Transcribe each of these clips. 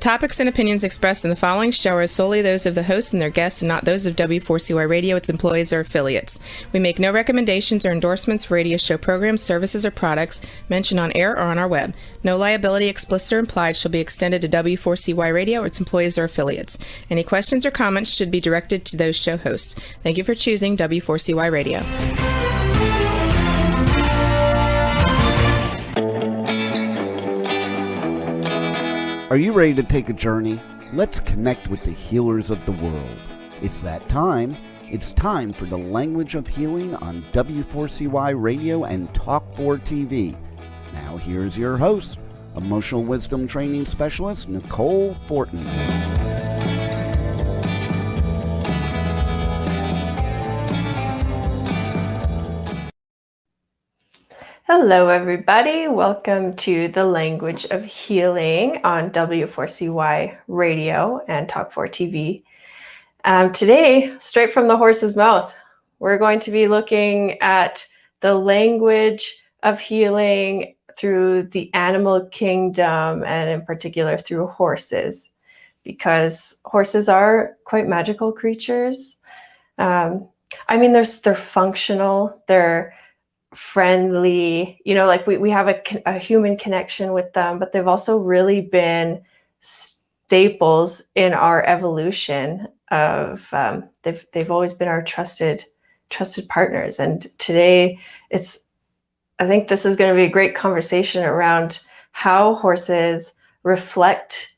topics and opinions expressed in the following show are solely those of the hosts and their guests and not those of W4CY Radio, its employees, or affiliates. We make no recommendations or endorsements for radio show programs, services, or products mentioned on air or on our web. No liability, explicit or implied, shall be extended to W4CY Radio or its employees or affiliates. Any questions or comments should be directed to those show hosts. Thank you for choosing W4CY Radio. Are you ready to take a journey? Let's connect with the healers of the world. It's that time. It's time for the Language of Healing on W4CY Radio and Talk4 TV. Now here's your host, Emotional Wisdom Training Specialist Nicole Fortin. Hello, everybody. Welcome to the Language of Healing on W4CY Radio and Talk4 TV. Today, straight from the horse's mouth, we're going to be looking at the language of healing through the animal kingdom, and in particular through horses, because horses are quite magical creatures. They're functional, they're friendly, like we have a human connection with them, but they've also really been staples in our evolution of they've always been our trusted partners. And today I think this is going to be a great conversation around how horses reflect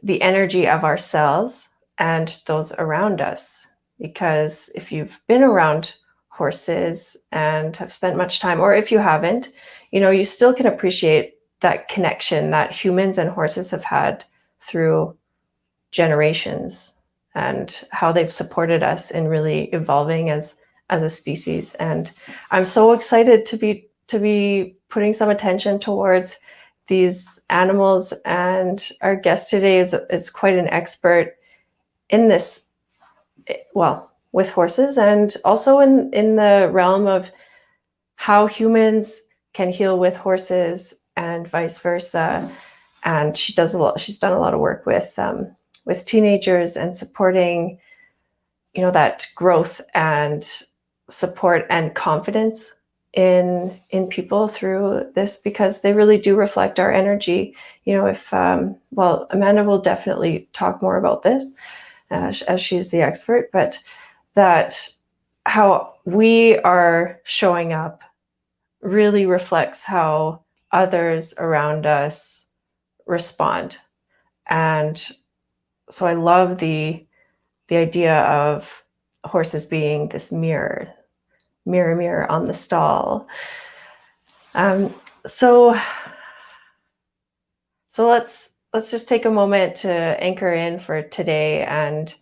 the energy of ourselves and those around us. Because if you've been around horses and have spent much time, or if you haven't, you still can appreciate that connection that humans and horses have had through generations and how they've supported us in really evolving as a species. And I'm so excited to be putting some attention towards these animals. And our guest today is quite an expert in this, with horses, and also in the realm of how humans can heal with horses and vice versa. And she's done a lot of work with teenagers and supporting, that growth and support and confidence in people through this, because they really do reflect our energy. Amanda will definitely talk more about this as she's the expert, but that how we are showing up really reflects how others around us respond. And so I love the idea of horses being this mirror on the stall. So let's just take a moment to anchor in for today. And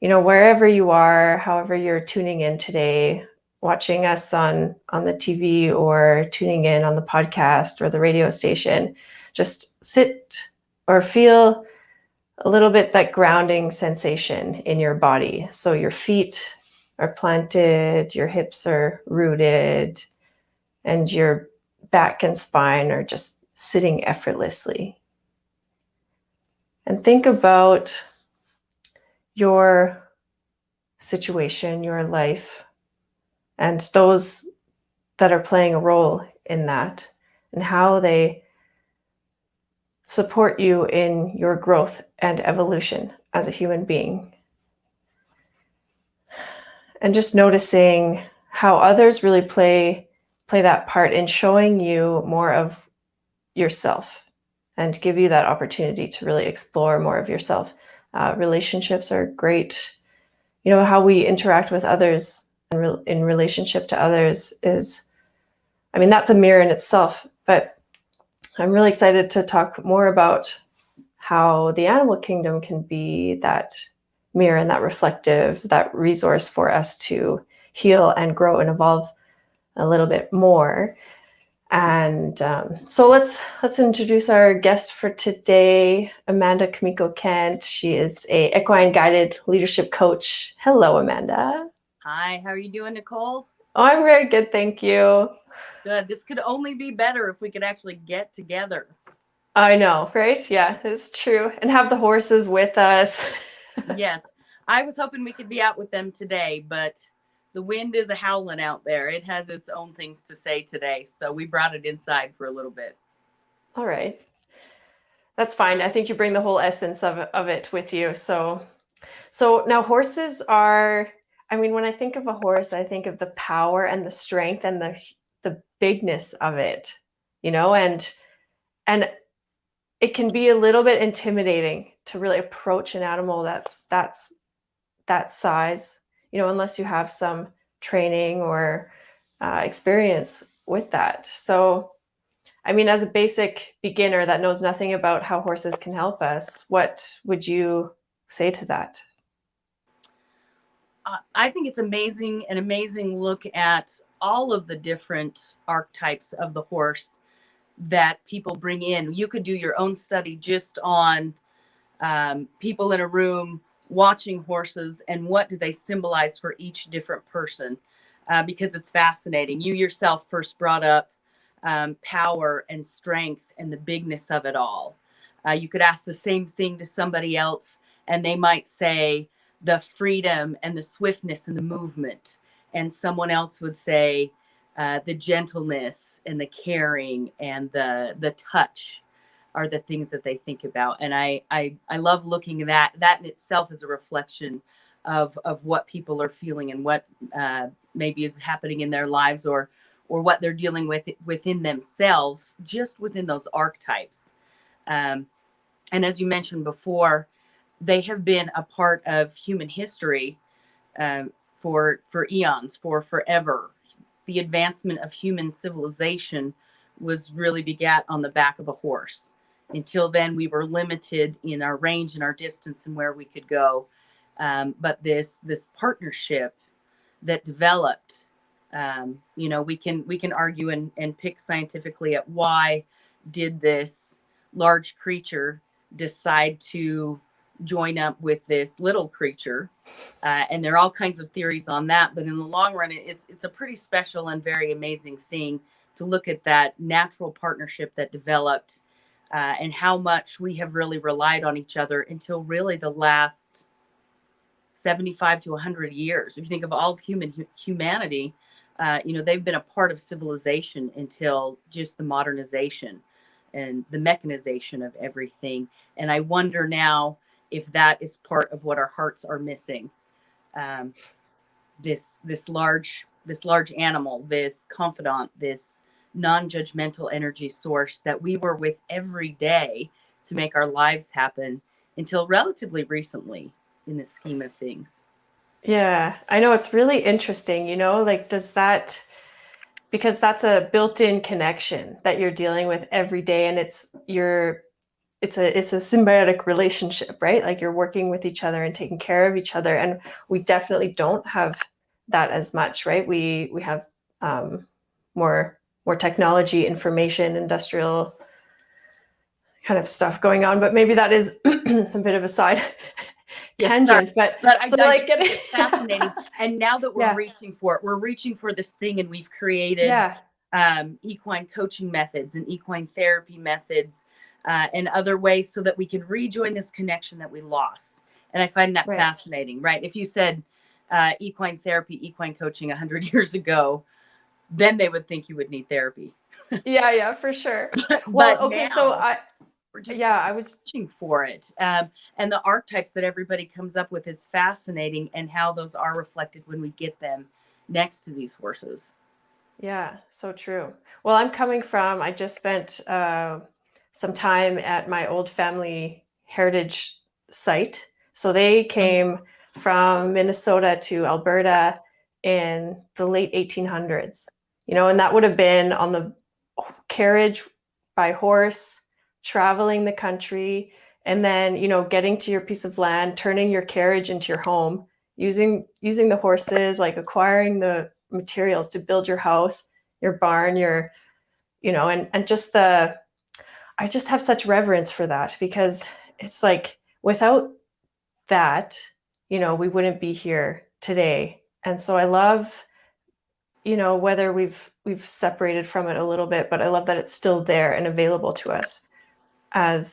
wherever you are, however you're tuning in today, watching us on the TV or tuning in on the podcast or the radio station, just sit or feel a little bit that grounding sensation in your body. So your feet are planted, your hips are rooted, and your back and spine are just sitting effortlessly. And think about your situation, your life, and those that are playing a role in that, and how they support you in your growth and evolution as a human being. And just noticing how others really play that part in showing you more of yourself and give you that opportunity to really explore more of yourself. Relationships are great. How we interact with others and in relationship to others that's a mirror in itself. But I'm really excited to talk more about how the animal kingdom can be that mirror and that reflective, that resource for us to heal and grow and evolve a little bit more. And so let's introduce our guest for today, Amanda Kumiko Kent. She is a Equine Guided Leadership Coach. Hello, Amanda. Hi, how are you doing, Nicole? Oh, I'm very good, thank you. Good. This could only be better if we could actually get together. I know, right? Yeah, it's true. And have the horses with us. Yes. I was hoping we could be out with them today, but the wind is a howling out there. It has its own things to say today. So we brought it inside for a little bit. All right. That's fine. I think you bring the whole essence of it with you. So now horses are, I mean, when I think of a horse, I think of the power and the strength and the bigness of it, and it can be a little bit intimidating to really approach an animal that's that size, unless you have some training or experience with that. So, I mean, as a basic beginner that knows nothing about how horses can help us, what would you say to that? I think it's an amazing look at all of the different archetypes of the horse that people bring in. You could do your own study just on people in a room watching horses and what do they symbolize for each different person, because it's fascinating. You yourself first brought up power and strength and the bigness of it all. You could ask the same thing to somebody else, and they might say the freedom and the swiftness and the movement. And someone else would say the gentleness and the caring and the touch are the things that they think about. And I love looking at that. That in itself is a reflection of what people are feeling and what maybe is happening in their lives, or what they're dealing with within themselves, just within those archetypes. And as you mentioned before, they have been a part of human history for eons, for forever. The advancement of human civilization was really begat on the back of a horse. Until then, we were limited in our range and our distance and where we could go. But this partnership that developed, we can argue and pick scientifically at why did this large creature decide to join up with this little creature, and there are all kinds of theories on that. But in the long run, it's a pretty special and very amazing thing to look at that natural partnership that developed, and how much we have really relied on each other until really the last 75 to 100 years. If you think of all of humanity, they've been a part of civilization until just the modernization and the mechanization of everything. And I wonder now if that is part of what our hearts are missing. This large animal, this confidant, this non-judgmental energy source that we were with every day to make our lives happen until relatively recently in the scheme of things. Yeah, I know, it's really interesting, like because that's a built-in connection that you're dealing with every day, and it's a symbiotic relationship, right? Like you're working with each other and taking care of each other. And we definitely don't have that as much, right? We have more technology, information, industrial kind of stuff going on, but maybe that is a bit of a side tangent. But so like it's fascinating. And now that we're reaching for it, we're reaching for this thing, and we've created equine coaching methods and equine therapy methods, and other ways so that we can rejoin this connection that we lost. And I find that fascinating, right? If you said equine therapy, equine coaching 100 years ago, then they would think you would need therapy. Yeah, for sure. Well, okay, now, so we're just I was searching for it. And the archetypes that everybody comes up with is fascinating, and how those are reflected when we get them next to these horses. Yeah, so true. Well, I just spent some time at my old family heritage site. So they came from Minnesota to Alberta in the late 1800s, and that would have been on the carriage by horse, traveling the country, and then, getting to your piece of land, turning your carriage into your home, using the horses, like acquiring the materials to build your house, your barn, and just I just have such reverence for that, because it's like without that, we wouldn't be here today. And so I love, whether we've separated from it a little bit, but I love that it's still there and available to us. as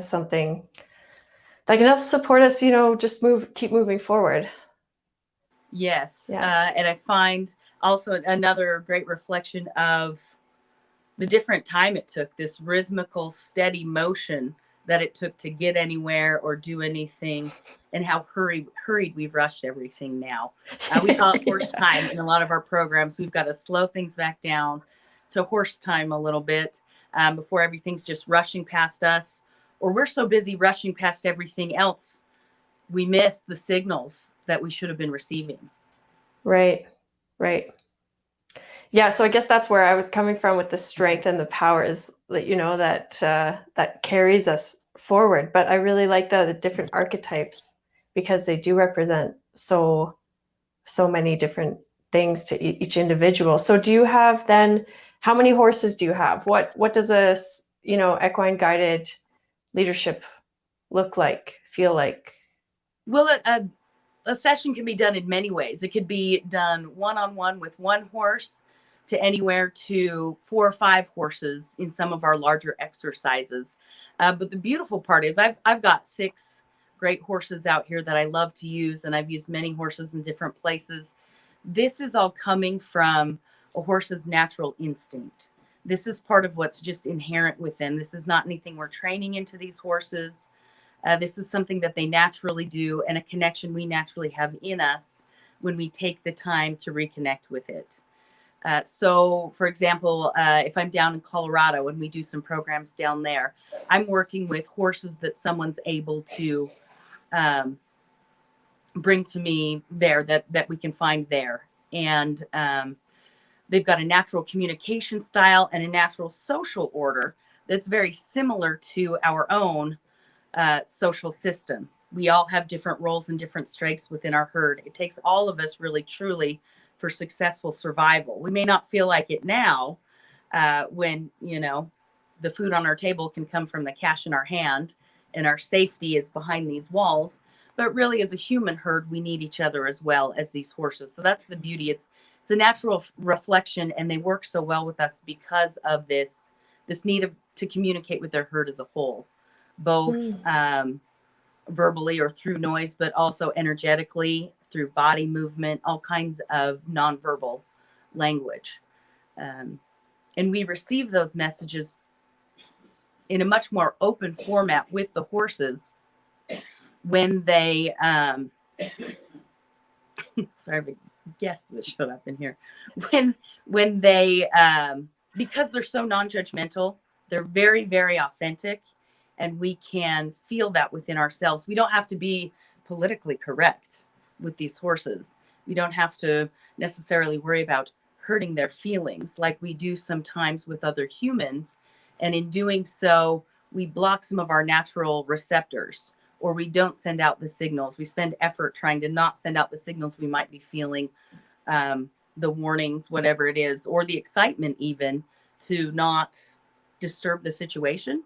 something that can help support us, just keep moving forward. Yes. Yeah. And I find also another great reflection of the different time it took, this rhythmical, steady motion that it took to get anywhere or do anything, and how hurried we've rushed everything now. We call it horse time in a lot of our programs. We've got to slow things back down to horse time a little bit before everything's just rushing past us, or we're so busy rushing past everything else, we miss the signals that we should have been receiving. Right. Yeah, so I guess that's where I was coming from with the strength and the power is that, that carries us forward. But I really like the different archetypes because they do represent so many different things to each individual. So do you have then, how many horses do you have? What does a equine guided leadership look like, feel like? Well, a session can be done in many ways. It could be done one-on-one with one horse, to anywhere to 4 or 5 horses in some of our larger exercises. But the beautiful part is I've got 6 great horses out here that I love to use, and I've used many horses in different places. This is all coming from a horse's natural instinct. This is part of what's just inherent with them. This is not anything we're training into these horses. This is something that they naturally do, and a connection we naturally have in us when we take the time to reconnect with it. So, for example, if I'm down in Colorado and we do some programs down there, I'm working with horses that someone's able to bring to me there that we can find there. And they've got a natural communication style and a natural social order that's very similar to our own social system. We all have different roles and different strengths within our herd. It takes all of us really, truly for successful survival. We may not feel like it now when, the food on our table can come from the cash in our hand and our safety is behind these walls. But really, as a human herd, we need each other as well as these horses. So that's the beauty. It's a natural reflection, and they work so well with us because of this need to communicate with their herd as a whole, both verbally or through noise, but also energetically through body movement, all kinds of nonverbal language. And we receive those messages in a much more open format with the horses when they, sorry, I have a guest that showed up in here. When they, because they're so non-judgmental, they're very, very authentic, and we can feel that within ourselves. We don't have to be politically correct with these horses. We don't have to necessarily worry about hurting their feelings like we do sometimes with other humans. And in doing so, we block some of our natural receptors, or we don't send out the signals. We spend effort trying to not send out the signals we might be feeling, the warnings, whatever it is, or the excitement even, to not disturb the situation.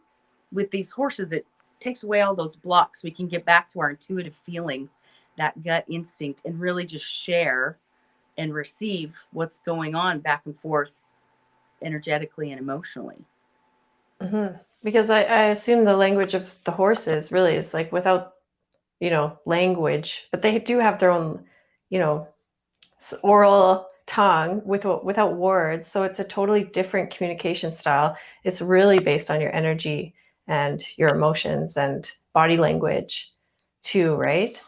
With these horses, it takes away all those blocks. We can get back to our intuitive feelings, that gut instinct, and really just share and receive what's going on back and forth energetically and emotionally. Mm-hmm. Because I assume the language of the horses really is like without, language, but they do have their own, oral tongue without words. So it's a totally different communication style. It's really based on your energy and your emotions and body language too, right?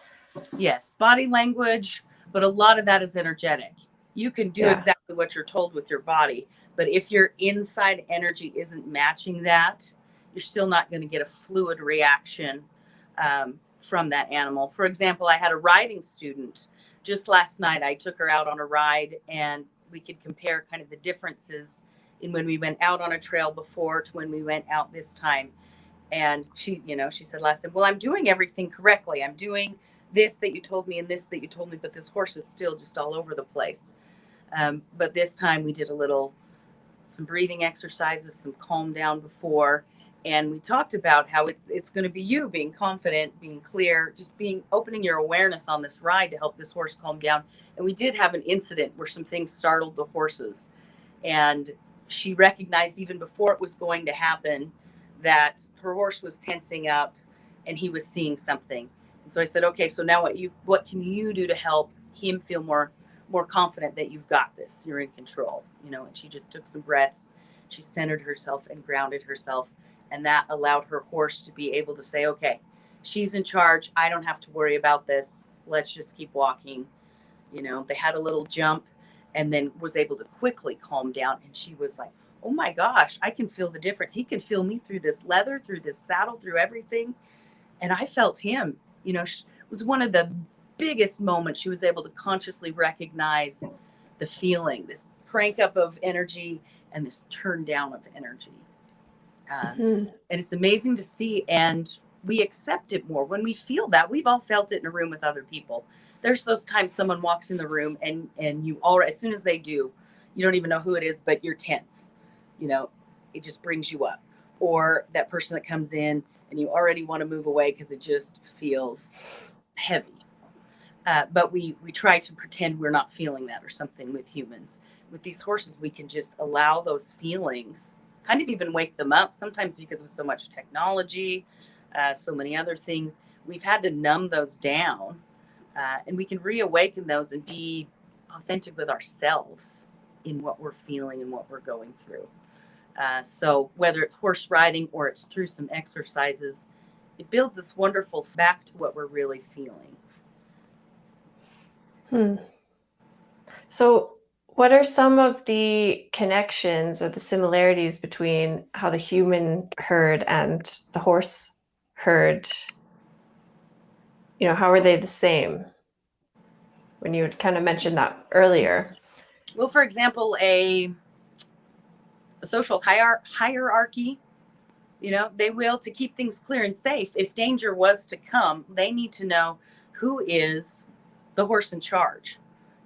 Yes, body language, but a lot of that is energetic. You can do exactly what you're told with your body, but if your inside energy isn't matching that, you're still not going to get a fluid reaction from that animal. For example, I had a riding student just last night. I took her out on a ride, and we could compare kind of the differences in when we went out on a trail before to when we went out this time. And she said last time, well, I'm doing everything correctly. I'm doing this that you told me and this that you told me, but this horse is still just all over the place. But this time we did some breathing exercises, some calm down before. And we talked about how it's going to be you being confident, being clear, just opening your awareness on this ride to help this horse calm down. And we did have an incident where some things startled the horses. And she recognized even before it was going to happen that her horse was tensing up and he was seeing something. And so I said, okay, so now what can you do to help him feel more confident that you've got this, you're in control, and she just took some breaths. She centered herself and grounded herself, and that allowed her horse to be able to say, okay, she's in charge. I don't have to worry about this. Let's just keep walking. They had a little jump and then was able to quickly calm down. And she was like, oh my gosh, I can feel the difference. He can feel me through this leather, through this saddle, through everything. And I felt him. It was one of the biggest moments. She was able to consciously recognize the feeling, this crank up of energy and this turn down of energy. And it's amazing to see. And we accept it more when we feel that. We've all felt it in a room with other people. There's those times someone walks in the room and you already, as soon as they do, you don't even know who it is, but you're tense. It just brings you up. Or that person that comes in and you already want to move away because it just feels heavy. But we try to pretend we're not feeling that or something with humans. With these horses, we can just allow those feelings, kind of even wake them up. Sometimes because of so much technology, so many other things, we've had to numb those down. And we can reawaken those and be authentic with ourselves in what we're feeling and what we're going through. So whether it's horse riding or it's through some exercises, it builds this wonderful back to what we're really feeling. So what are some of the connections or the similarities between how the human herd and the horse herd, how are they the same? When you had kind of mentioned that earlier. Well, for example, a social hierarchy, they will, to keep things clear and safe, if danger was to come, they need to know who is the horse in charge.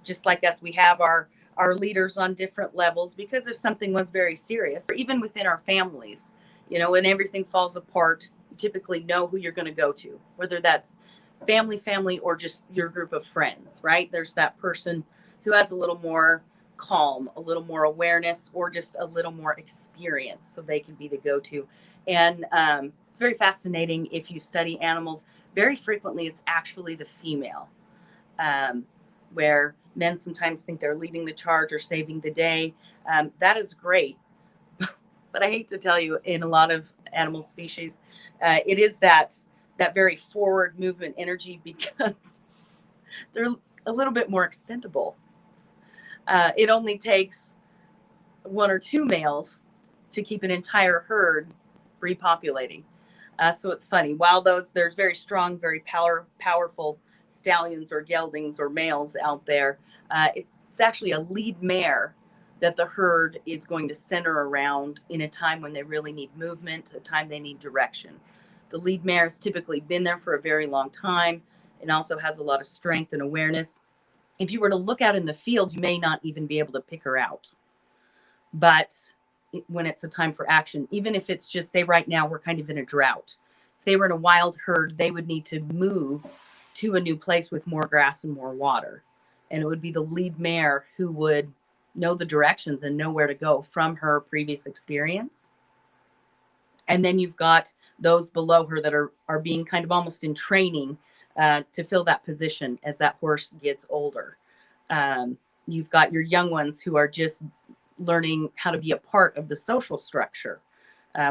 Just like us, we have our leaders on different levels, because if something was very serious, or even within our families, when everything falls apart, you typically know who you're going to go to, whether that's family, or just your group of friends, right? There's that person who has a little more calm, a little more awareness, or just a little more experience, so they can be the go-to. And it's very fascinating. If you study animals, very frequently it's actually the female, where men sometimes think they're leading the charge or saving the day. That is great. But I hate to tell you, in a lot of animal species, it is that very forward movement energy, because they're a little bit more expendable. It only takes one or two males to keep an entire herd repopulating. So it's funny. While there's very strong, very powerful stallions or geldings or males out there, it's actually a lead mare that the herd is going to center around in a time when they really need movement, a time they need direction. The lead mare has typically been there for a very long time and also has a lot of strength and awareness. If you were to look out in the field, you may not even be able to pick her out. But when it's a time for action, even if it's just, say right now, we're kind of in a drought. If they were in a wild herd, they would need to move to a new place with more grass and more water. And it would be the lead mare who would know the directions and know where to go from her previous experience. And then you've got those below her that are being kind of almost in training to fill that position as that horse gets older. You've got your young ones who are just learning how to be a part of the social structure,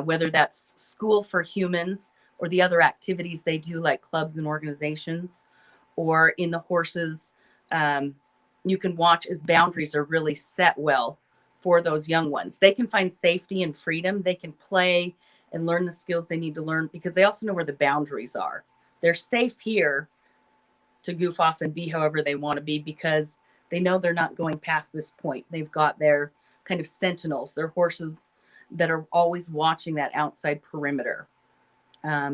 whether that's school for humans or the other activities they do, like clubs and organizations, or in the horses. You can watch as boundaries are really set well for those young ones. They can find safety and freedom. They can play and learn the skills they need to learn, because they also know where the boundaries are. They're safe here to goof off and be however they want to be, because they know they're not going past this point. They've got their kind of sentinels, their horses that are always watching that outside perimeter.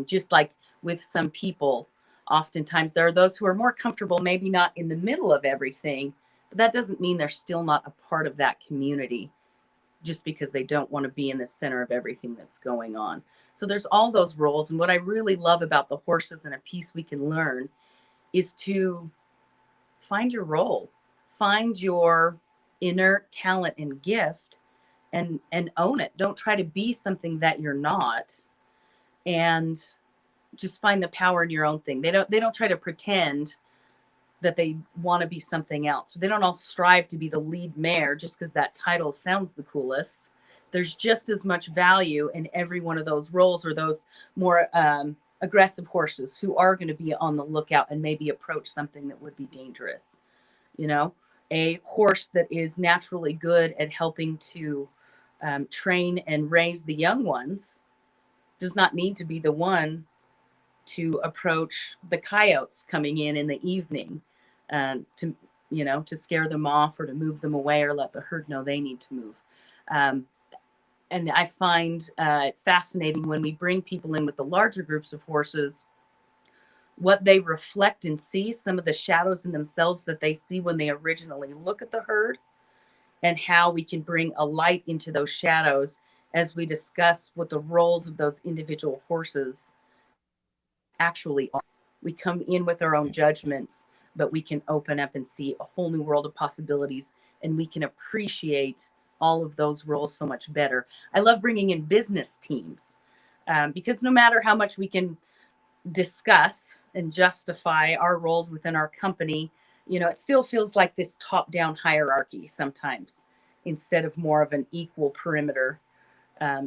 Just like with some people, oftentimes there are those who are more comfortable, maybe not in the middle of everything, but that doesn't mean they're still not a part of that community, just because they don't want to be in the center of everything that's going on. So there's all those roles. And what I really love about the horses, and a piece we can learn, is to find your role, find your inner talent and gift, and own it. Don't try to be something that you're not. and just find the power in your own thing. They don't try to pretend that they want to be something else. They don't all strive to be the lead mare just because that title sounds the coolest. There's just as much value in every one of those roles, or those more aggressive horses who are going to be on the lookout and maybe approach something that would be dangerous. You know, a horse that is naturally good at helping to train and raise the young ones does not need to be the one to approach the coyotes coming in the evening, to scare them off or to move them away or let the herd know they need to move. And I find it fascinating when we bring people in with the larger groups of horses, what they reflect and see, some of the shadows in themselves that they see when they originally look at the herd, and how we can bring a light into those shadows as we discuss what the roles of those individual horses actually are. We come in with our own judgments, but we can open up and see a whole new world of possibilities, and we can appreciate all of those roles so much better. I love bringing in business teams because no matter how much we can discuss and justify our roles within our company, it still feels like this top-down hierarchy sometimes, instead of more of an equal perimeter,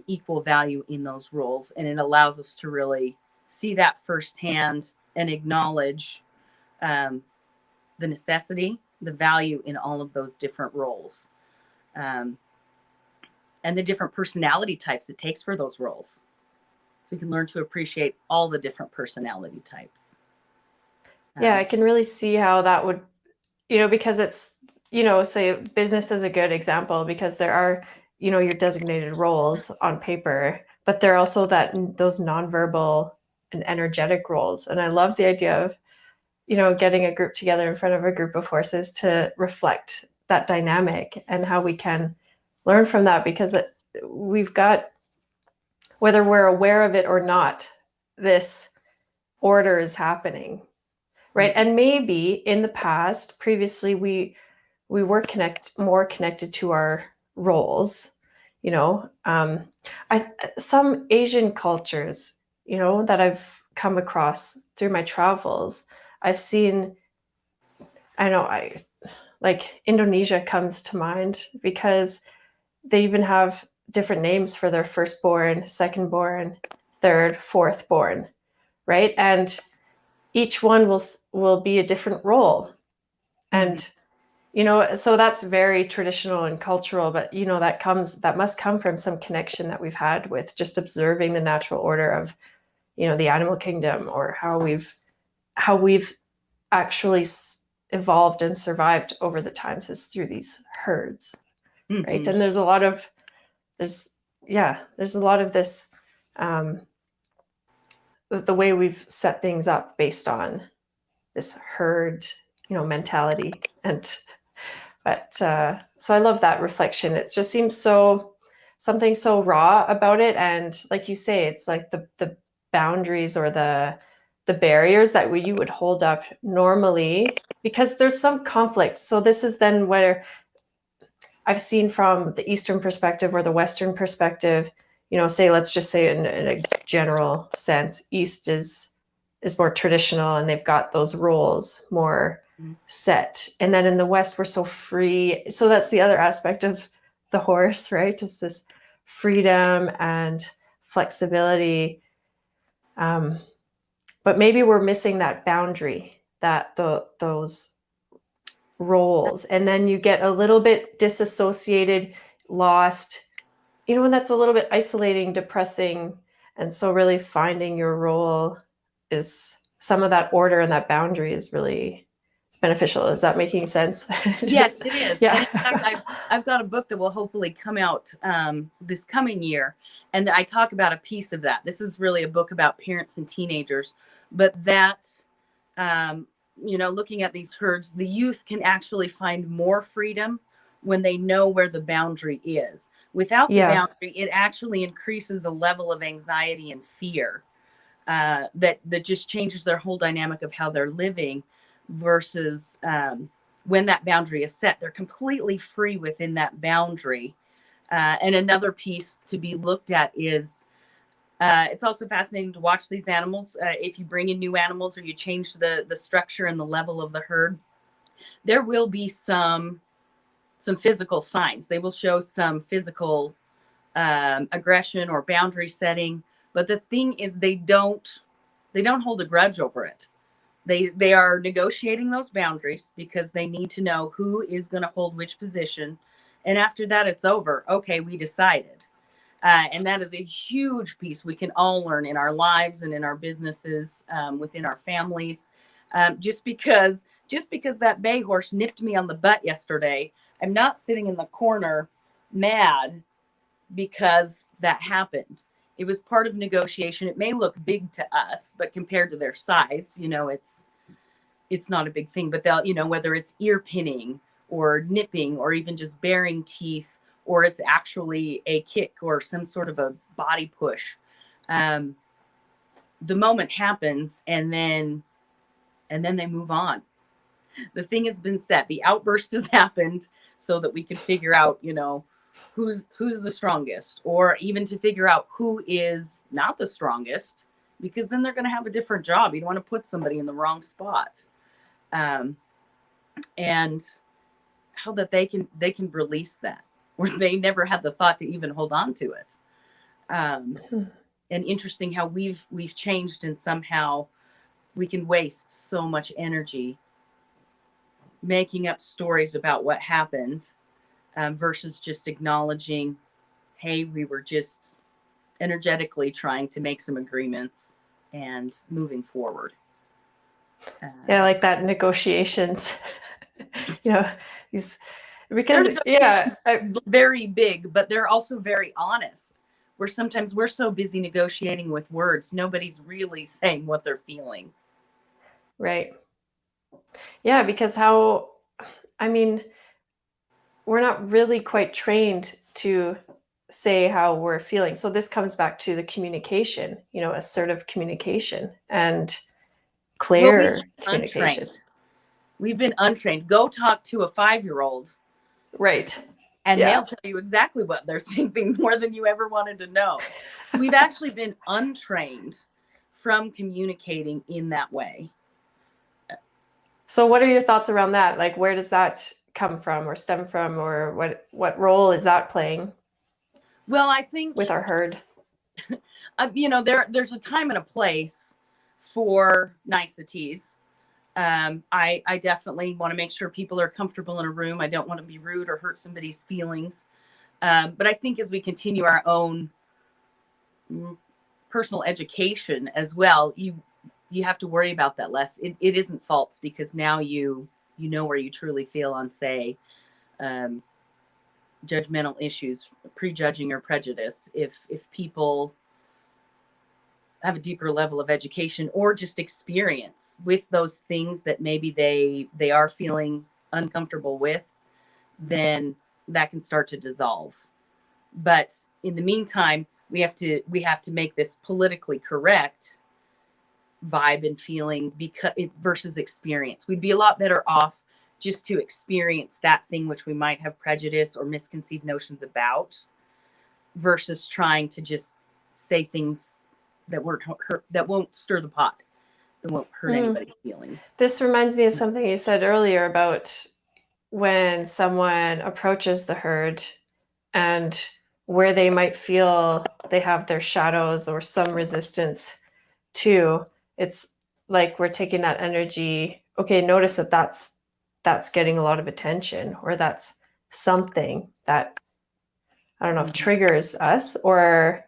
equal value in those roles. And it allows us to really see that firsthand and acknowledge the necessity, the value in all of those different roles, and the different personality types it takes for those roles. So we can learn to appreciate all the different personality types. Yeah, I can really see how that would, because it's, say business is a good example, because there are, your designated roles on paper, but there are also those nonverbal and energetic roles. And I love the idea of, getting a group together in front of a group of horses to reflect that dynamic and how we can learn from that, because we've got, whether we're aware of it or not, this order is happening, right? And maybe in the past, previously, we were more connected to our roles. Some Asian cultures, that I've come across through my travels, I've seen, like Indonesia comes to mind, because they even have different names for their firstborn, secondborn, third, fourthborn, right? And each one will be a different role. And so that's very traditional and cultural, but that must come from some connection that we've had with just observing the natural order of the animal kingdom, or how we've actually evolved and survived over the times is through these herds, right? And there's a lot of this the way we've set things up based on this herd mentality. And so I love that reflection. It just seems something so raw about it. And like you say, it's like the boundaries or the barriers that you would hold up normally, because there's some conflict. So this is then where I've seen from the Eastern perspective or the Western perspective, let's just say in a general sense, East is more traditional, and they've got those roles more set. And then in the West, we're so free. So that's the other aspect of the horse, right? Just this freedom and flexibility. But maybe we're missing that boundary, those roles. And then you get a little bit disassociated, lost, and that's a little bit isolating, depressing. And so really finding your role is some of that order, and that boundary is really beneficial. Is that making sense? Yes, it is. Yeah. And in fact, I've got a book that will hopefully come out this coming year, and I talk about a piece of that. This is really a book about parents and teenagers, but that looking at these herds, the youth can actually find more freedom when they know where the boundary is. Without the boundary, it actually increases a level of anxiety and fear that just changes their whole dynamic of how they're living, versus when that boundary is set, they're completely free within that boundary. And another piece to be looked at is It's also fascinating to watch these animals. If you bring in new animals or you change the structure and the level of the herd, there will be some physical signs. They will show some physical aggression or boundary setting. But the thing is, they don't hold a grudge over it. They are negotiating those boundaries because they need to know who is going to hold which position. And after that, it's over. Okay, we decided. And that is a huge piece we can all learn in our lives and in our businesses, within our families. Just because that bay horse nipped me on the butt yesterday, I'm not sitting in the corner mad because that happened. It was part of negotiation. It may look big to us, but compared to their size, it's not a big thing. But they'll, whether it's ear pinning or nipping or even just baring teeth, or it's actually a kick or some sort of a body push. The moment happens and then they move on. The thing has been set. The outburst has happened so that we can figure out, who's the strongest, or even to figure out who is not the strongest, because then they're going to have a different job. You don't want to put somebody in the wrong spot. And how that they can release that, where they never had the thought to even hold on to it. And interesting how we've changed, and somehow we can waste so much energy making up stories about what happened, versus just acknowledging, hey, we were just energetically trying to make some agreements and moving forward. Yeah, like that negotiations, because very big, but they're also very honest. Where sometimes we're so busy negotiating with words, nobody's really saying what they're feeling. Right. Yeah, because we're not really quite trained to say how we're feeling. So this comes back to the communication, assertive communication and clear communication. Untrained. We've been untrained. Go talk to a 5-year-old. Right. And they'll tell you exactly what they're thinking, more than you ever wanted to know. So we've actually been untrained from communicating in that way. So what are your thoughts around that? Like, where does that come from or stem from, or what role is that playing? Well, I think with our herd, there's a time and a place for niceties. I definitely want to make sure people are comfortable in a room. I don't want to be rude or hurt somebody's feelings. But I think as we continue our own personal education as well, you have to worry about that less. It isn't false, because now you know where you truly feel on, say, judgmental issues, prejudging or prejudice. If people have a deeper level of education or just experience with those things that maybe they are feeling uncomfortable with, then that can start to dissolve. But in the meantime, we have to make this politically correct vibe and feeling versus experience. We'd be a lot better off just to experience that thing which we might have prejudice or misconceived notions about, versus trying to just say things that won't stir the pot, that won't hurt anybody's feelings. This reminds me of something you said earlier about when someone approaches the herd and where they might feel they have their shadows or some resistance to. It's like we're taking that energy. Okay, notice that's getting a lot of attention, or that's something that, I don't know if triggers us, or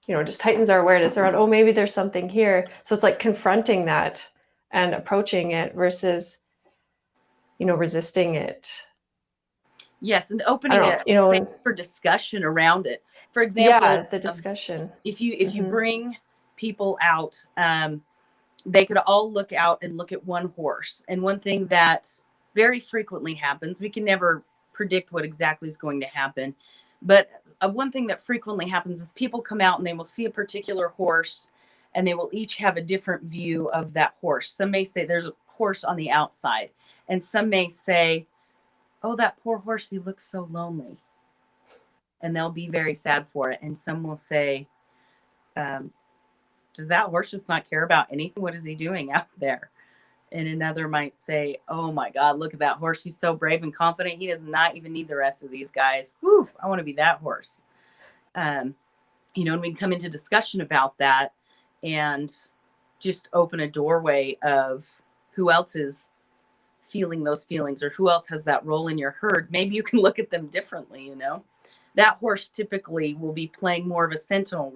just heightens our awareness around, oh, maybe there's something here. So it's like confronting that and approaching it versus resisting it. Yes, and opening it for discussion around it. For example, the discussion. If you bring people out, they could all look out and look at one horse. And one thing that very frequently happens, we can never predict what exactly is going to happen, but one thing that frequently happens is people come out and they will see a particular horse, and they will each have a different view of that horse. Some may say there's a horse on the outside, and some may say, oh, that poor horse, he looks so lonely. And they'll be very sad for it. And some will say, Does that horse just not care about anything? What is he doing out there? And another might say, oh my God, look at that horse. He's so brave and confident. He does not even need the rest of these guys. Whew, I want to be that horse. And we can come into discussion about that and just open a doorway of who else is feeling those feelings or who else has that role in your herd. Maybe you can look at them differently. That horse typically will be playing more of a sentinel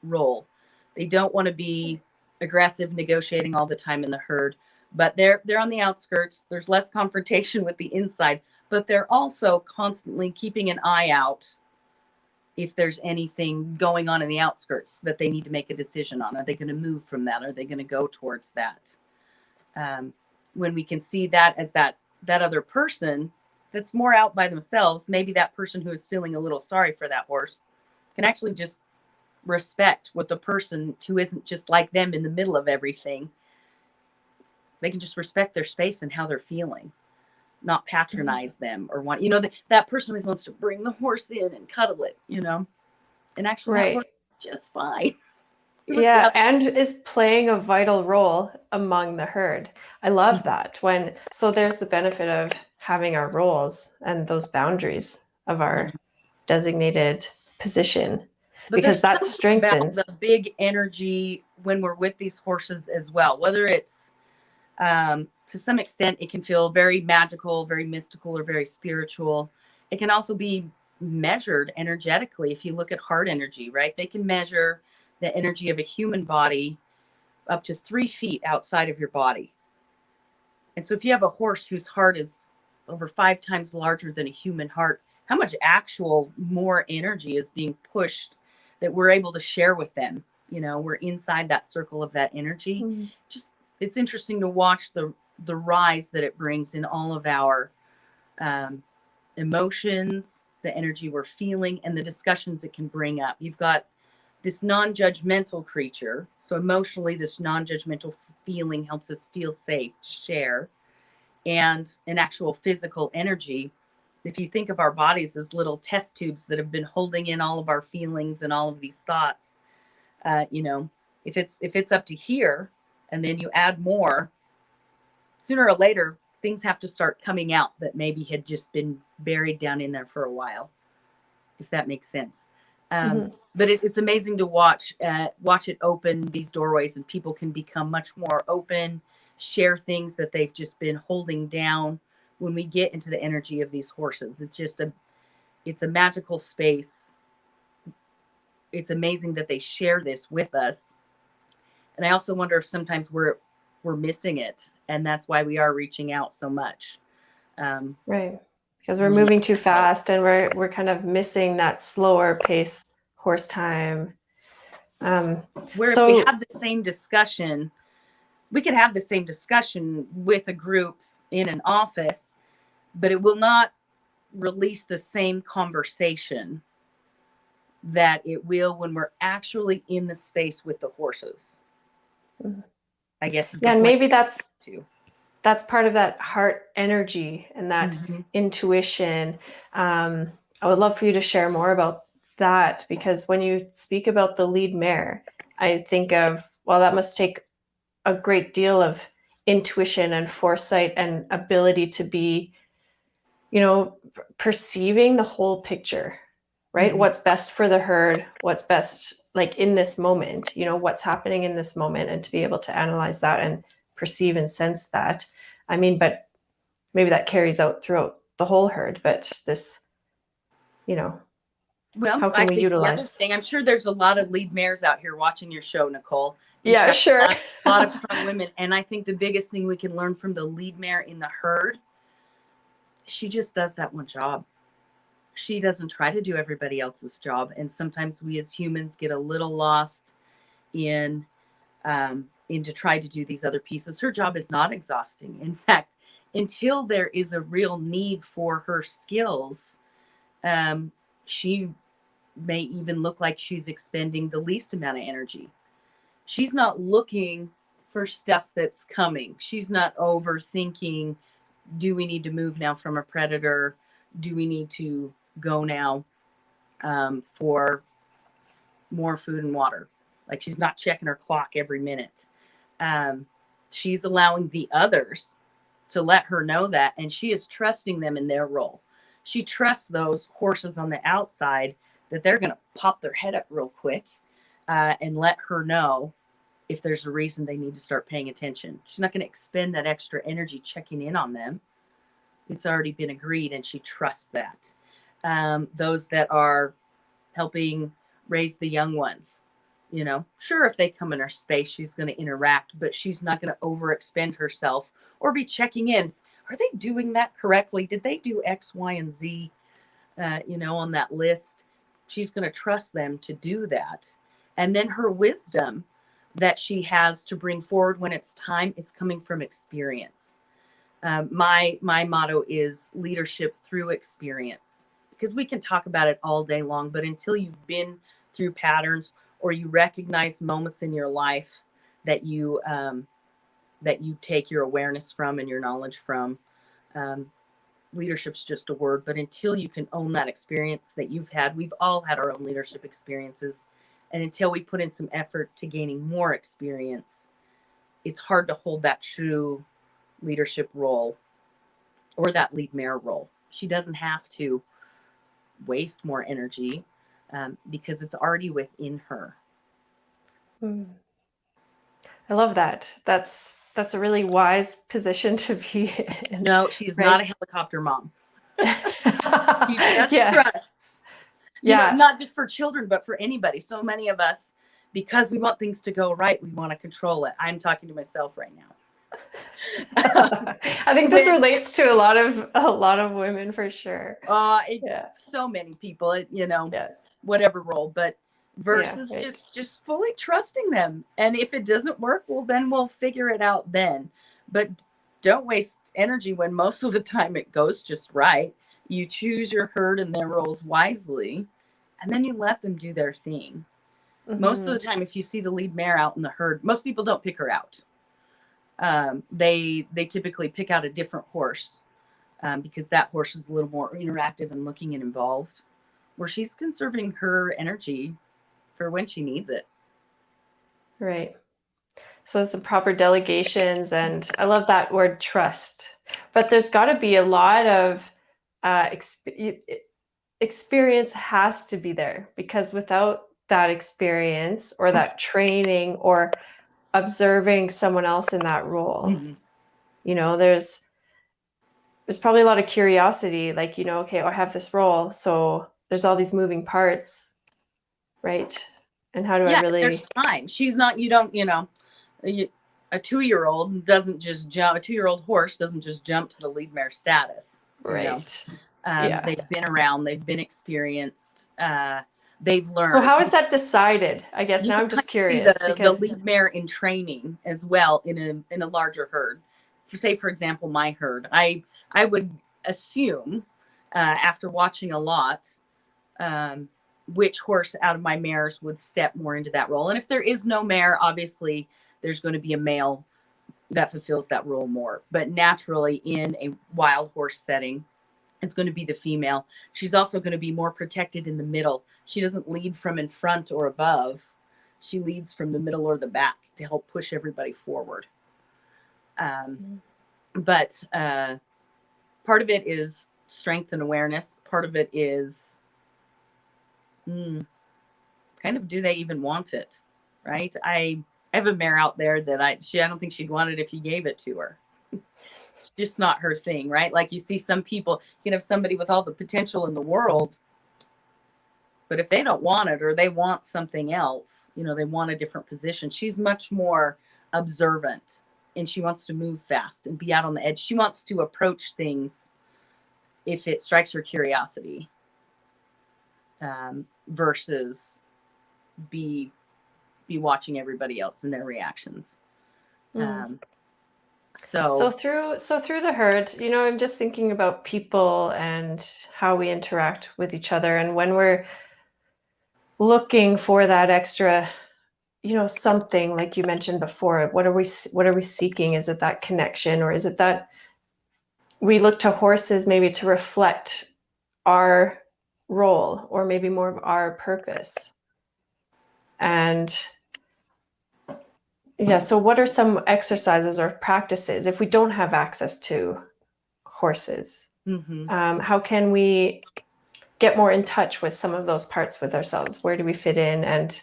role. They don't want to be aggressive, negotiating all the time in the herd, but they're on the outskirts. There's less confrontation with the inside, but they're also constantly keeping an eye out if there's anything going on in the outskirts that they need to make a decision on. Are they going to move from that? Are they going to go towards that? When we can see that as that other person that's more out by themselves, maybe that person who is feeling a little sorry for that horse can actually just respect what the person who isn't just like them in the middle of everything, they can just respect their space and how they're feeling, not patronize them or want, that person always wants to bring the horse in and cuddle it, and actually that horse is just fine. Yeah, and is playing a vital role among the herd. I love that. So there's the benefit of having our roles and those boundaries of our designated position, but because that strengthens the big energy when we're with these horses as well. Whether it's to some extent, it can feel very magical, very mystical, or very spiritual. It can also be measured energetically. If you look at heart energy, right? They can measure the energy of a human body up to 3 feet outside of your body. And so if you have a horse whose heart is over 5 times larger than a human heart, how much actual more energy is being pushed that we're able to share with them? We're inside that circle of that energy. Just, it's interesting to watch the rise that it brings in all of our emotions, the energy we're feeling, and the discussions it can bring up. You've got this non-judgmental creature. So emotionally, this non-judgmental feeling helps us feel safe to share. And an actual physical energy. If you think of our bodies as little test tubes that have been holding in all of our feelings and all of these thoughts, if it's up to here and then you add more, sooner or later, things have to start coming out that maybe had just been buried down in there for a while, if that makes sense. But it's amazing to watch it open these doorways, and people can become much more open, share things that they've just been holding down. When we get into the energy of these horses, it's a magical space. It's amazing that they share this with us. And I also wonder if sometimes we're missing it, and that's why we are reaching out so much. Right. Because we're moving too fast, and we're kind of missing that slower pace horse time. Where if we have the same discussion, we could have the same discussion with a group in an office, but it will not release the same conversation that it will when we're actually in the space with the horses. I guess. Yeah, and maybe that's part of that heart energy and that intuition. I would love for you to share more about that, because when you speak about the lead mare, I think of, well, that must take a great deal of intuition and foresight and ability to be, perceiving the whole picture, right? What's best for the herd, what's best like in this moment, what's happening in this moment, and to be able to analyze that and perceive and sense that. I mean, but maybe that carries out throughout the whole herd, but this, well, how can we utilize? The other thing, I'm sure there's a lot of lead mares out here watching your show, Nicole. Yeah, sure. A lot of strong women. And I think the biggest thing we can learn from the lead mare in the herd, she just does that one job. She doesn't try to do everybody else's job. And sometimes we as humans get a little lost in to try to do these other pieces. Her job is not exhausting. In fact, until there is a real need for her skills, she may even look like she's expending the least amount of energy. She's not looking for stuff that's coming. She's not overthinking, do we need to move now from a predator? Do we need to go now for more food and water? Like she's not checking her clock every minute. She's allowing the others to let her know that, and she is trusting them in their role. She trusts those horses on the outside that they're going to pop their head up real quick and let her know if there's a reason they need to start paying attention. She's not going to expend that extra energy checking in on them. It's already been agreed, and she trusts that. Those that are helping raise the young ones, you know, sure, if they come in her space, she's going to interact, but she's not going to overexpend herself or be checking in. Are they doing that correctly? Did they do X, Y, and Z, you know, on that list? She's going to trust them to do that. And then her wisdom that she has to bring forward when it's time is coming from experience. My motto is leadership through experience, because we can talk about it all day long, but until you've been through patterns or you recognize moments in your life that you take your awareness from and your knowledge from, leadership's just a word. But until you can own that experience that you've had, we've all had our own leadership experiences. And until we put in some effort to gaining more experience, it's hard to hold that true leadership role or that lead mare role. She doesn't have to waste more energy because it's already within her. I love that. That's a really wise position to be in. No, she's right? not a helicopter mom. She just Yeah. trusts. Yeah. You know, not just for children, but for anybody. So many of us, because we want things to go right, we want to control it. I'm talking to myself right now. I think this relates to a lot of women for sure. So many people, you know, whatever role, but versus just fully trusting them. And if it doesn't work, well, then we'll figure it out then. But don't waste energy when most of the time it goes just right. You choose your herd and their roles wisely, and then you let them do their thing. Mm-hmm. Most of the time, if you see the lead mare out in the herd, most people don't pick her out. They typically pick out a different horse because that horse is a little more interactive and looking and involved, where she's conserving her energy for when she needs it. Right. So some proper delegations, and I love that word trust. But there's got to be a lot of experience has to be there, because without that experience or that training or observing someone else in that role, mm-hmm. you know, there's probably a lot of curiosity, like, you know, okay, I have this role, so there's all these moving parts, right? And how do I really? There's time. She's not. You don't. You know, a 2-year-old doesn't just jump. A 2-year-old horse doesn't just jump to the lead mare status. Right. They've been around. They've been experienced. They've learned. So how is that decided? I guess now I'm just curious. Because the lead mare in training as well in a larger herd. Say, for example, my herd. I would assume after watching a lot. Which horse out of my mares would step more into that role. And if there is no mare, obviously there's going to be a male that fulfills that role more. But naturally in a wild horse setting, it's going to be the female. She's also going to be more protected in the middle. She doesn't lead from in front or above. She leads from the middle or the back to help push everybody forward. But part of it is strength and awareness. Part of it is kind of, do they even want it, right? I have a mare out there that I don't think she'd want it if you gave it to her. It's just not her thing, right? Like you see some people, you can have somebody with all the potential in the world, but if they don't want it or they want something else, you know, they want a different position. She's much more observant and she wants to move fast and be out on the edge. She wants to approach things if it strikes her curiosity. Versus be watching everybody else and their reactions. So through the herd, you know, I'm just thinking about people and how we interact with each other, and when we're looking for that extra, you know, something like you mentioned before, what are we seeking? Is it that connection, or is it that we look to horses maybe to reflect our role or maybe more of our purpose? And Yeah. So what are some exercises or practices if we don't have access to horses? How can we get more in touch with some of those parts with ourselves? Where do we fit in, and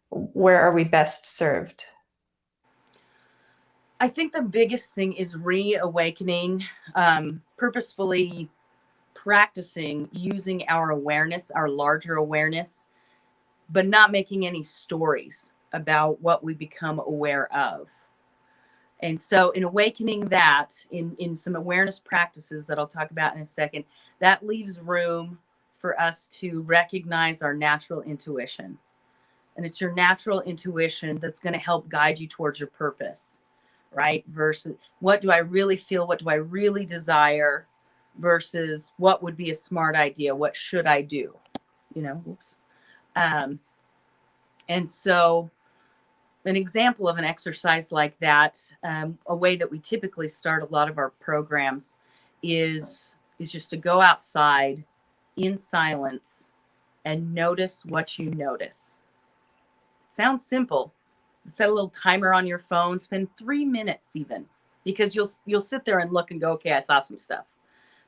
where are we best served? I think the biggest thing is reawakening, purposefully practicing using our awareness, our larger awareness, but not making any stories about what we become aware of. And so in awakening that, in some awareness practices that I'll talk about in a second, that leaves room for us to recognize our natural intuition. And it's your natural intuition that's going to help guide you towards your purpose, right? Versus what do I really feel? What do I really desire? Versus what would be a smart idea? What should I do? You know, and so an example of an exercise like that, a way that we typically start a lot of our programs is just to go outside in silence and notice what you notice. It sounds simple. Set a little timer on your phone, spend 3 minutes even, because you'll sit there and look and go, okay, I saw some stuff.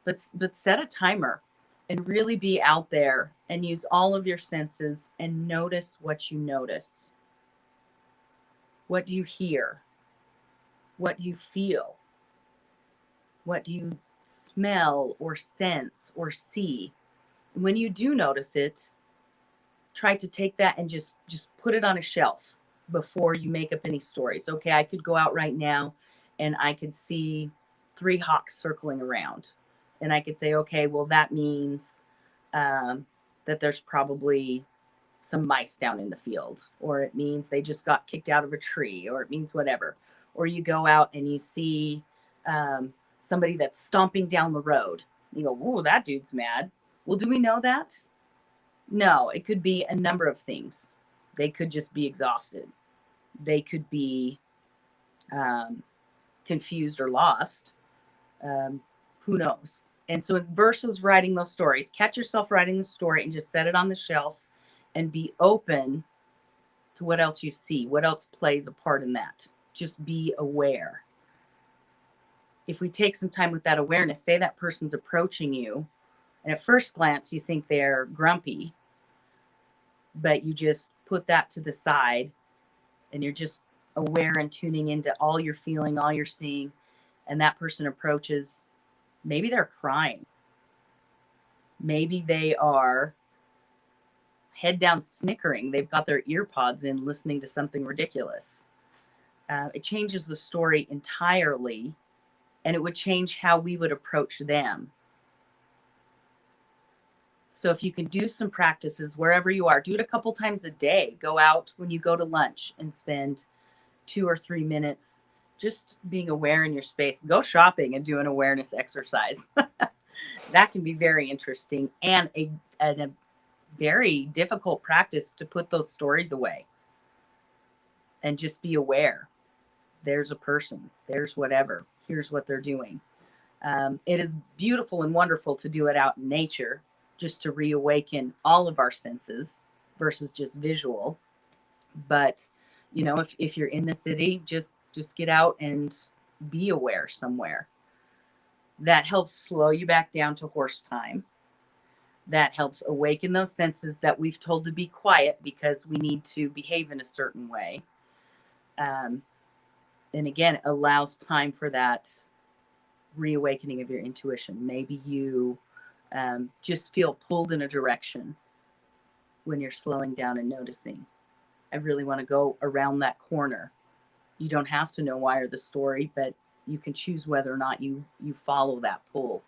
But set a timer and really be out there and use all of your senses and notice what you notice. What do you hear? What do you feel? What do you smell or sense or see? And when you do notice it, try to take that and just put it on a shelf before you make up any stories. Okay, I could go out right now and I could see 3 hawks circling around. And I could say, okay, well, that means that there's probably some mice down in the field, or it means they just got kicked out of a tree, or it means whatever. Or you go out and you see somebody that's stomping down the road. You go, whoa, that dude's mad. Well, do we know that? No, it could be a number of things. They could just be exhausted. They could be confused or lost. Who knows? And so versus writing those stories, catch yourself writing the story and just set it on the shelf and be open to what else you see, what else plays a part in that. Just be aware. If we take some time with that awareness, say that person's approaching you, and at first glance you think they're grumpy, but you just put that to the side and you're just aware and tuning into all you're feeling, all you're seeing, and that person approaches, maybe they're crying. Maybe they are head down snickering. They've got their ear pods in listening to something ridiculous. It changes the story entirely, and it would change how we would approach them. So if you can do some practices wherever you are, do it a couple times a day. Go out when you go to lunch and spend 2 or 3 minutes just being aware in your space. Go shopping and do an awareness exercise. That can be very interesting and a very difficult practice to put those stories away and just be aware. There's a person, there's whatever, here's what they're doing. It is beautiful and wonderful to do it out in nature, just to reawaken all of our senses versus just visual. But, you know, if you're in the city, just get out and be aware somewhere. That helps slow you back down to horse time. That helps awaken those senses that we've told to be quiet because we need to behave in a certain way. And again, it allows time for that reawakening of your intuition. Maybe you just feel pulled in a direction when you're slowing down and noticing. I really want to go around that corner. You don't have to know why or the story, but you can choose whether or not you follow that pull,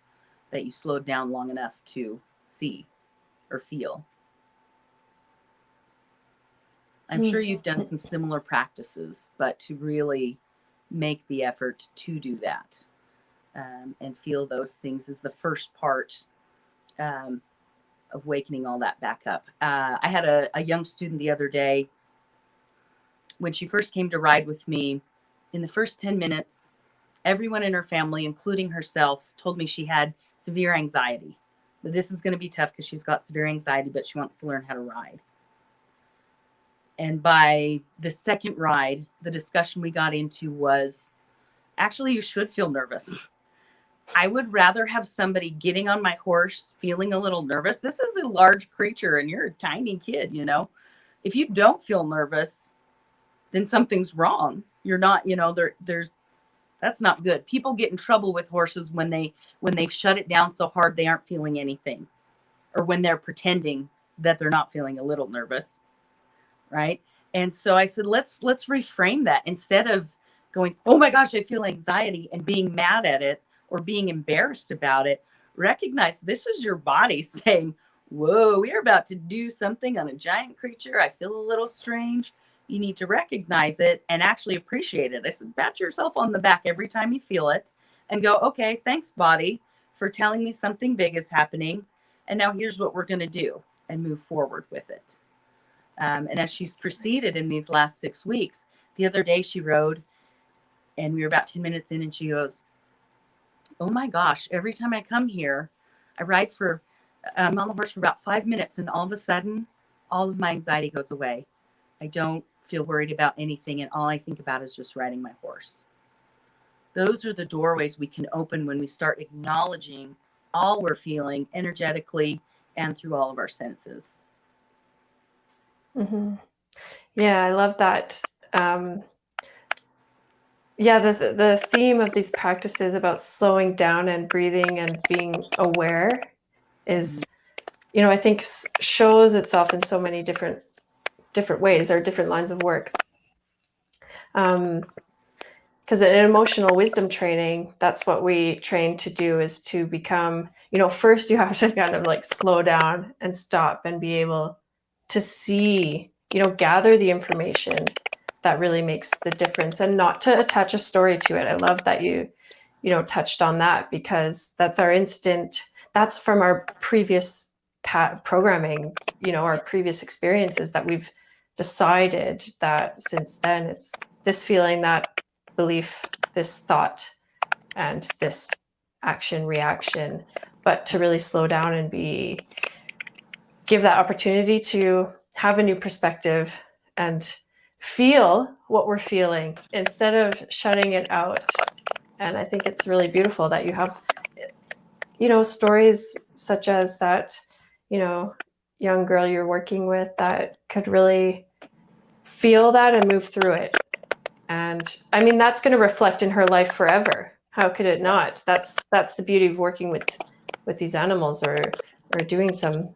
that you slowed down long enough to see or feel. I'm sure you've done some similar practices, but to really make the effort to do that and feel those things is the first part of wakening all that back up. I had a young student the other day. When she first came to ride with me, in the first 10 minutes, everyone in her family, including herself, told me she had severe anxiety. But this is going to be tough because she's got severe anxiety, but she wants to learn how to ride. And by the second ride, the discussion we got into was, actually, you should feel nervous. I would rather have somebody getting on my horse feeling a little nervous. This is a large creature and you're a tiny kid, you know. If you don't feel nervous, then something's wrong. You're not, you know, that's not good. People get in trouble with horses when they've shut it down so hard they aren't feeling anything, or when they're pretending that they're not feeling a little nervous, right? And so I said, let's reframe that. Instead of going, oh my gosh, I feel anxiety, and being mad at it or being embarrassed about it, recognize this is your body saying, whoa, we are about to do something on a giant creature. I feel a little strange. You need to recognize it and actually appreciate it. I said, pat yourself on the back every time you feel it and go, okay, thanks, body, for telling me something big is happening. And now here's what we're going to do, and move forward with it. And as she's proceeded in these last 6 weeks, the other day she rode, and we were about 10 minutes in, and she goes, oh my gosh, every time I come here, I ride I'm on the horse for about 5 minutes, and all of a sudden, all of my anxiety goes away. I don't feel worried about anything, and all I think about is just riding my horse. Those are the doorways we can open when we start acknowledging all we're feeling energetically and through all of our senses. Mm-hmm. Yeah, I love that. The theme of these practices about slowing down and breathing and being aware is, you know, I think shows itself in so many different ways or different lines of work. Because in emotional wisdom training, that's what we train to do, is to become, you know, first you have to kind of like slow down and stop and be able to see, you know, gather the information that really makes the difference, and not to attach a story to it. I love that you touched on that, because that's our instant, that's from our previous programming, you know, our previous experiences, that we've decided that since then it's this feeling, that belief, this thought, and this action reaction. But to really slow down and give that opportunity to have a new perspective and feel what we're feeling instead of shutting it out. And I think it's really beautiful that you have, you know, stories such as that, you know, young girl you're working with that could really feel that and move through it. And I mean, that's going to reflect in her life forever. How could it not? That's the beauty of working with these animals, or doing some,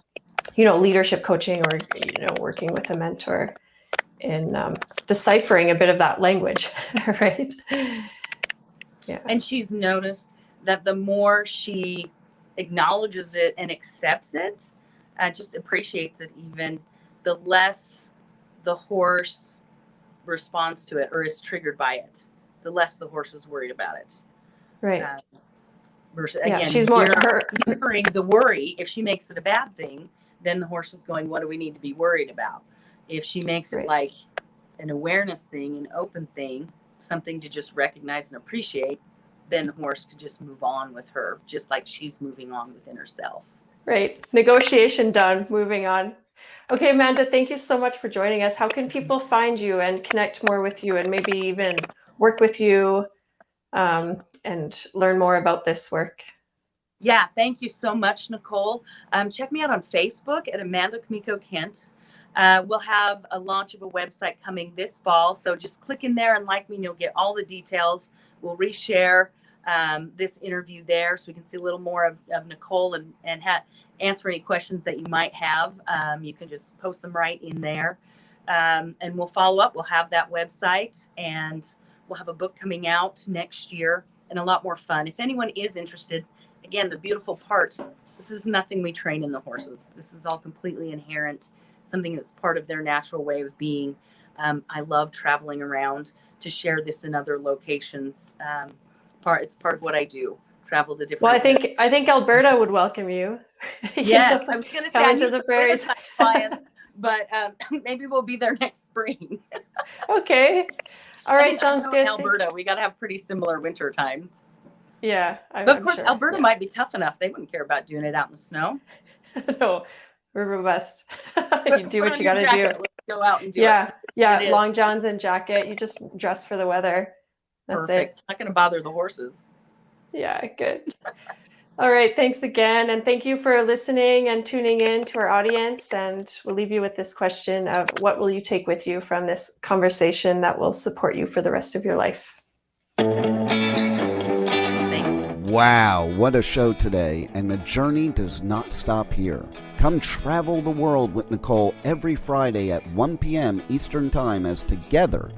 you know, leadership coaching, or, you know, working with a mentor in deciphering a bit of that language, right? Yeah. And she's noticed that the more she acknowledges it and accepts it, just appreciates it even, the less the horse responds to it or is triggered by it, the less the horse is worried about it. Right. Versus, yeah, again, she's more mirroring the worry. If she makes it a bad thing, then the horse is going, what do we need to be worried about? If she makes it like an awareness thing, an open thing, something to just recognize and appreciate, then the horse could just move on with her, just like she's moving on within herself. Right. Negotiation done. Moving on. Okay, Amanda, thank you so much for joining us. How can people find you and connect more with you, and maybe even work with you and learn more about this work? Yeah, thank you so much, Nicole. Check me out on Facebook at Amanda Kumiko Kent. We'll have a launch of a website coming this fall. So just click in there and like me, and you'll get all the details. We'll reshare this interview there, so we can see a little more of Nicole and answer any questions that you might have. You can just post them right in there. And we'll follow up. We'll have that website, and we'll have a book coming out next year, and a lot more fun. If anyone is interested, again, the beautiful part, this is nothing we train in the horses. This is all completely inherent, something that's part of their natural way of being. I love traveling around to share this in other locations. It's part of what I do. Travel to different. Well, I think Alberta would welcome you. Yes, I was going to say I need the prairies clients, but maybe we'll be there next spring. Okay, all right, sounds good. In Alberta, we got to have pretty similar winter times. Yeah, but of course, sure. Alberta might be tough enough. They wouldn't care about doing it out in the snow. No, we're robust. You do what you got to do. Go out and do Yeah. it. Yeah. It is. Long johns and jacket. You just dress for the weather. That's Perfect. it. It's not going to bother the horses. Yeah, good. All right. Thanks again. And thank you for listening and tuning in to our audience. And we'll leave you with this question of what will you take with you from this conversation that will support you for the rest of your life? Wow, what a show today, and the journey does not stop here. Come travel the world with Nicole every Friday at 1 p.m. Eastern Time as together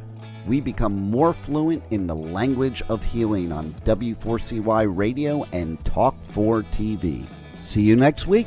we become more fluent in the language of healing on W4CY Radio and Talk 4 TV. See you next week.